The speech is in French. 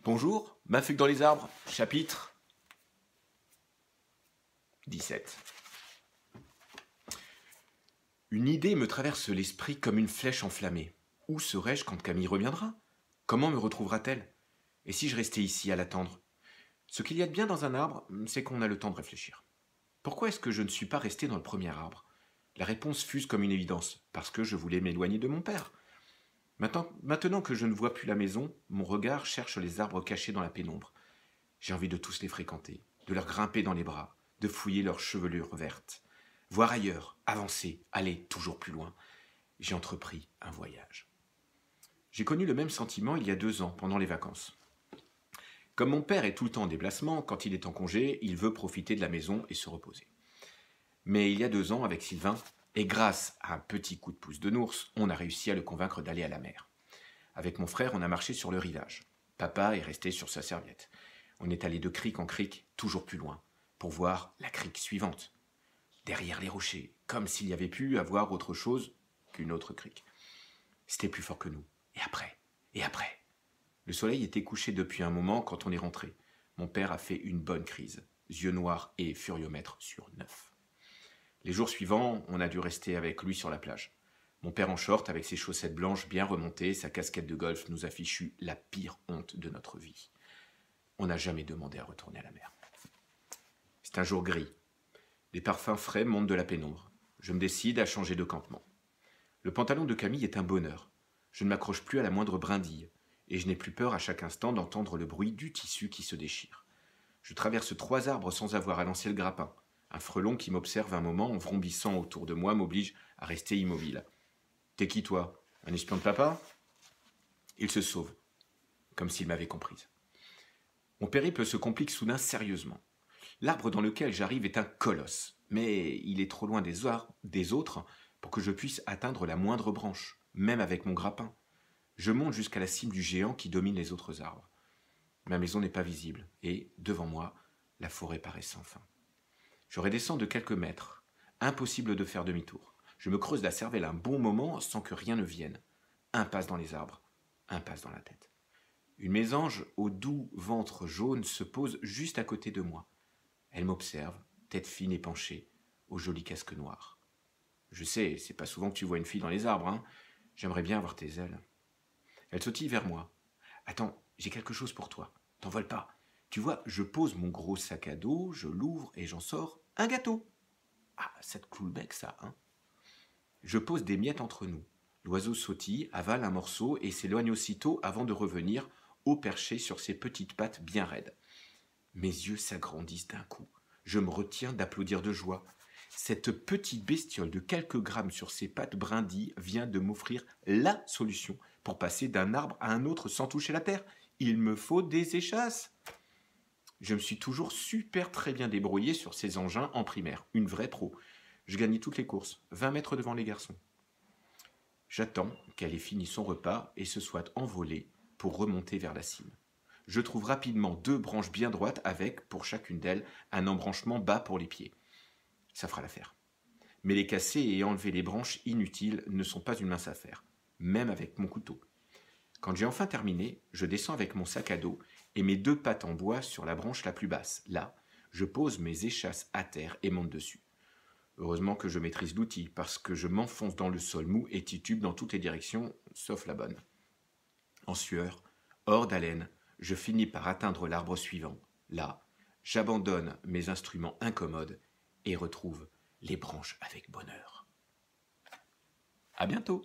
Bonjour, ma fugue dans les arbres, chapitre 17. Une idée me traverse l'esprit comme une flèche enflammée. Où serais-je quand Camille reviendra? Comment me retrouvera-t-elle? Et si je restais ici à l'attendre? Ce qu'il y a de bien dans un arbre, c'est qu'on a le temps de réfléchir. Pourquoi est-ce que je ne suis pas resté dans le premier arbre? La réponse fuse comme une évidence, parce que je voulais m'éloigner de mon père. Maintenant que je ne vois plus la maison, mon regard cherche les arbres cachés dans la pénombre. J'ai envie de tous les fréquenter, de leur grimper dans les bras, de fouiller leurs chevelures vertes. Voir ailleurs, avancer, aller toujours plus loin. J'ai entrepris un voyage. J'ai connu le même sentiment il y a 2 ans, pendant les vacances. Comme mon père est tout le temps en déplacement, quand il est en congé, il veut profiter de la maison et se reposer. Mais il y a 2 ans, avec Sylvain, et grâce à un petit coup de pouce de Nours, on a réussi à le convaincre d'aller à la mer. Avec mon frère, on a marché sur le rivage. Papa est resté sur sa serviette. On est allé de crique en crique, toujours plus loin, pour voir la crique suivante. Derrière les rochers, comme s'il y avait pu avoir autre chose qu'une autre crique. C'était plus fort que nous. Et après. Le soleil était couché depuis un moment quand on est rentré. Mon père a fait une bonne crise, yeux noirs et furiomètre sur 9. Les jours suivants, on a dû rester avec lui sur la plage. Mon père en short, avec ses chaussettes blanches bien remontées, sa casquette de golf, nous a fichu la pire honte de notre vie. On n'a jamais demandé à retourner à la mer. C'est un jour gris. Les parfums frais montent de la pénombre. Je me décide à changer de campement. Le pantalon de Camille est un bonheur. Je ne m'accroche plus à la moindre brindille, et je n'ai plus peur à chaque instant d'entendre le bruit du tissu qui se déchire. Je traverse 3 arbres sans avoir à lancer le grappin. Un frelon qui m'observe un moment en vrombissant autour de moi m'oblige à rester immobile. « T'es qui, toi? Un espion de papa ?» Il se sauve, comme s'il m'avait comprise. Mon périple se complique soudain sérieusement. L'arbre dans lequel j'arrive est un colosse, mais il est trop loin des autres pour que je puisse atteindre la moindre branche, même avec mon grappin. Je monte jusqu'à la cime du géant qui domine les autres arbres. Ma maison n'est pas visible, et, devant moi, la forêt paraît sans fin. Je redescends de quelques mètres. Impossible de faire demi-tour. Je me creuse la cervelle un bon moment sans que rien ne vienne. Impasse dans les arbres, impasse dans la tête. Une mésange au doux ventre jaune se pose juste à côté de moi. Elle m'observe, tête fine et penchée, au joli casque noir. Je sais, c'est pas souvent que tu vois une fille dans les arbres, hein. J'aimerais bien avoir tes ailes. Elle sautille vers moi. Attends, j'ai quelque chose pour toi. T'envole pas. Tu vois, je pose mon gros sac à dos, je l'ouvre et j'en sors un gâteau. Ah, ça te cloue le bec, ça, hein. Je pose des miettes entre nous. L'oiseau sautille, avale un morceau et s'éloigne aussitôt avant de revenir, haut perché sur ses petites pattes bien raides. Mes yeux s'agrandissent d'un coup. Je me retiens d'applaudir de joie. Cette petite bestiole de quelques grammes sur ses pattes brindilles vient de m'offrir la solution pour passer d'un arbre à un autre sans toucher la terre. Il me faut des échasses. Je me suis toujours super très bien débrouillé sur ces engins en primaire. Une vraie pro. Je gagnais toutes les courses, 20 mètres devant les garçons. J'attends qu'elle ait fini son repas et se soit envolée pour remonter vers la cime. Je trouve rapidement 2 branches bien droites avec, pour chacune d'elles, un embranchement bas pour les pieds. Ça fera l'affaire. Mais les casser et enlever les branches inutiles ne sont pas une mince affaire, même avec mon couteau. Quand j'ai enfin terminé, je descends avec mon sac à dos et mes 2 pattes en bois sur la branche la plus basse. Là, je pose mes échasses à terre et monte dessus. Heureusement que je maîtrise l'outil, parce que je m'enfonce dans le sol mou et titube dans toutes les directions, sauf la bonne. En sueur, hors d'haleine, je finis par atteindre l'arbre suivant. Là, j'abandonne mes instruments incommodes et retrouve les branches avec bonheur. À bientôt!